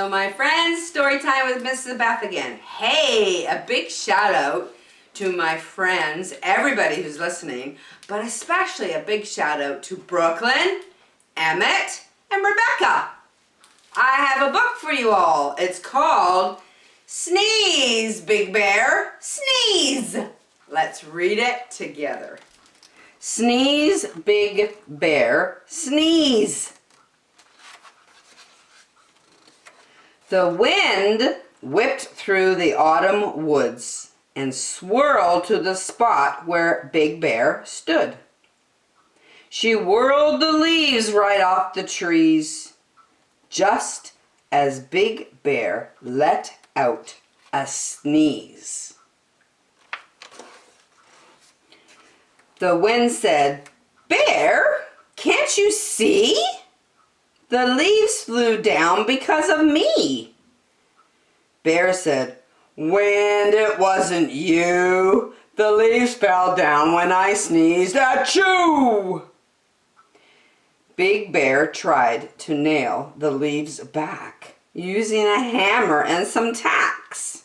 Hello my friends, story time with Mrs. Beth again. Hey, a big shout out to my friends, everybody who's listening, but especially a big shout out to Brooklyn, Emmett, and Rebecca. I have a book for you all. It's called Sneeze, Big Bear, Sneeze. Let's read it together. Sneeze, Big Bear, Sneeze. The wind whipped through the autumn woods and swirled to the spot where Big Bear stood. She whirled the leaves right off the trees, just as Big Bear let out a sneeze. The wind said, "Bear, can't you see? The leaves flew down because of me." Bear said, "Wind, it wasn't you. The leaves fell down when I sneezed. Achoo!" Big Bear tried to nail the leaves back using a hammer and some tacks.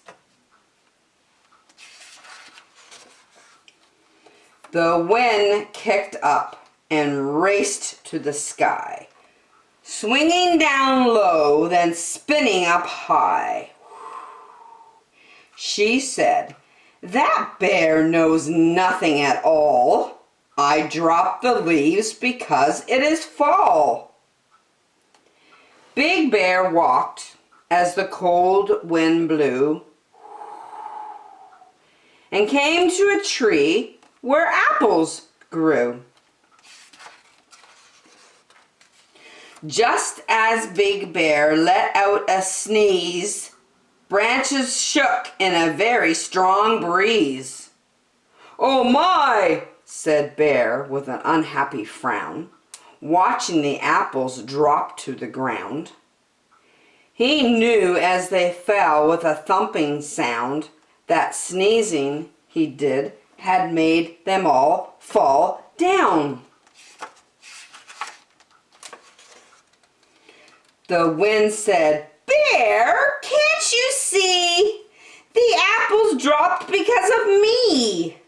The wind kicked up and raced to the sky, swinging down low, then spinning up high. She said, "That bear knows nothing at all. I dropped the leaves because it is fall." Big Bear walked as the cold wind blew and came to a tree where apples grew. Just as Big Bear let out a sneeze, branches shook in a very strong breeze. "Oh my!" said Bear with an unhappy frown, watching the apples drop to the ground. He knew as they fell with a thumping sound that sneezing he did had made them all fall down. The wind said, "Bear, can't you see? The apples dropped because of me."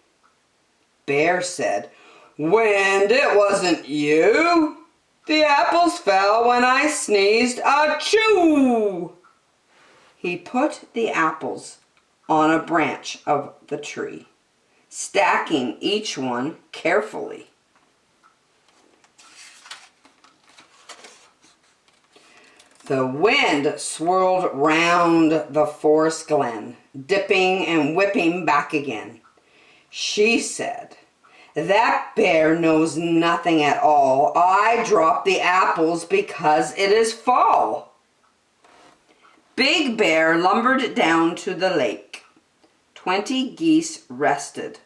Bear said, "Wind, it wasn't you. The apples fell when I sneezed. Achoo!" He put the apples on a branch of the tree, stacking each one carefully. The wind swirled round the forest glen, dipping and whipping back again. She said, "That bear knows nothing at all. I dropped the apples because it is fall." Big Bear lumbered down to the lake. 20 geese rested.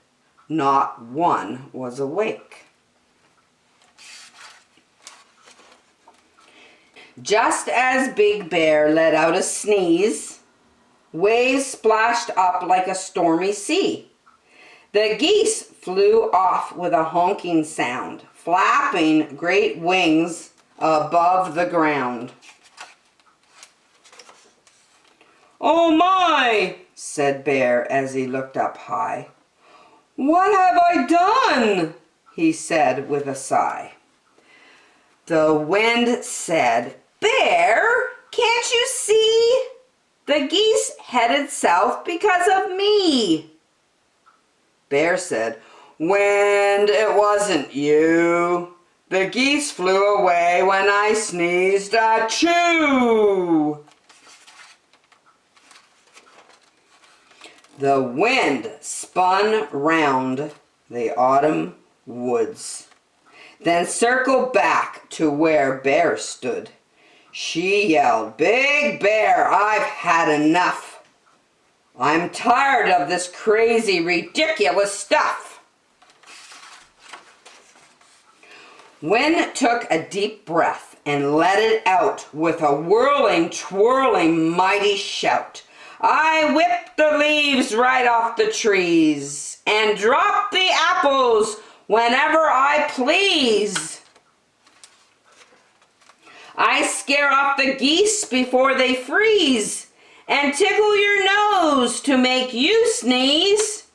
Not one was awake. Just as Big Bear let out a sneeze, waves splashed up like a stormy sea. The geese flew off with a honking sound, flapping great wings above the ground. "Oh my!" said Bear as he looked up high. "What have I done?" he said with a sigh. The wind said, "Bear, can't you see? The geese headed south because of me." Bear said, "Wind, it wasn't you. The geese flew away when I sneezed. Achoo!" The wind spun round the autumn woods, then circled back to where Bear stood. She yelled, "Big Bear, I've had enough. I'm tired of this crazy, ridiculous stuff." Wind took a deep breath and let it out with a whirling, twirling, mighty shout. "I whipped the leaves right off the trees and dropped the apples whenever I please. I scare off the geese before they freeze and tickle your nose to make you sneeze.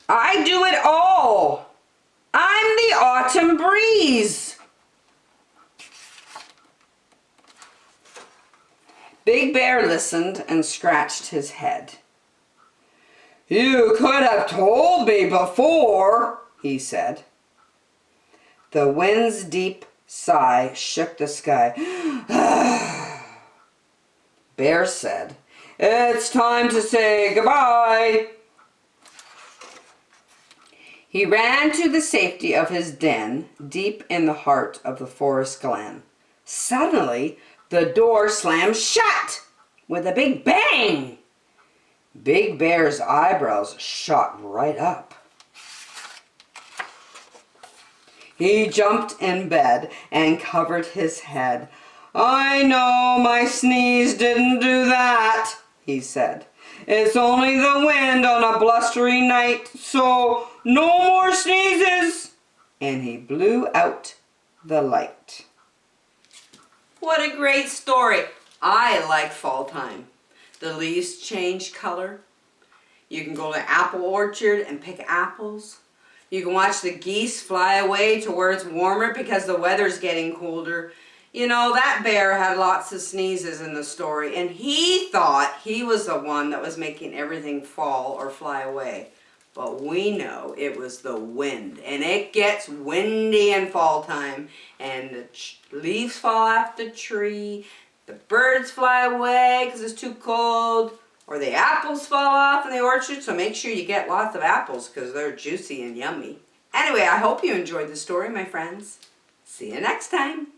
I do it all. I'm the autumn breeze. Big Bear listened and scratched his head. You could have told me before, he said. The wind's deep sigh shook the sky. Bear said, It's time to say goodbye. He ran to the safety of his den deep in the heart of the forest glen. Suddenly, the door slammed shut with a big bang. Big Bear's eyebrows shot right up. He jumped in bed and covered his head. I know my sneeze didn't do that, he said. It's only the wind on a blustery night, so no more sneezes. And he blew out the light. What a great story. I like fall time. The leaves change color. You can go to apple orchard and pick apples. You can watch the geese fly away to where it's warmer because the weather's getting colder. You know, that bear had lots of sneezes in the story, and he thought he was the one that was making everything fall or fly away. But we know it was the wind, and it gets windy in fall time, and the leaves fall off the tree, the birds fly away because it's too cold, or the apples fall off in the orchard, so make sure you get lots of apples because they're juicy and yummy. Anyway, I hope you enjoyed the story, my friends. See you next time.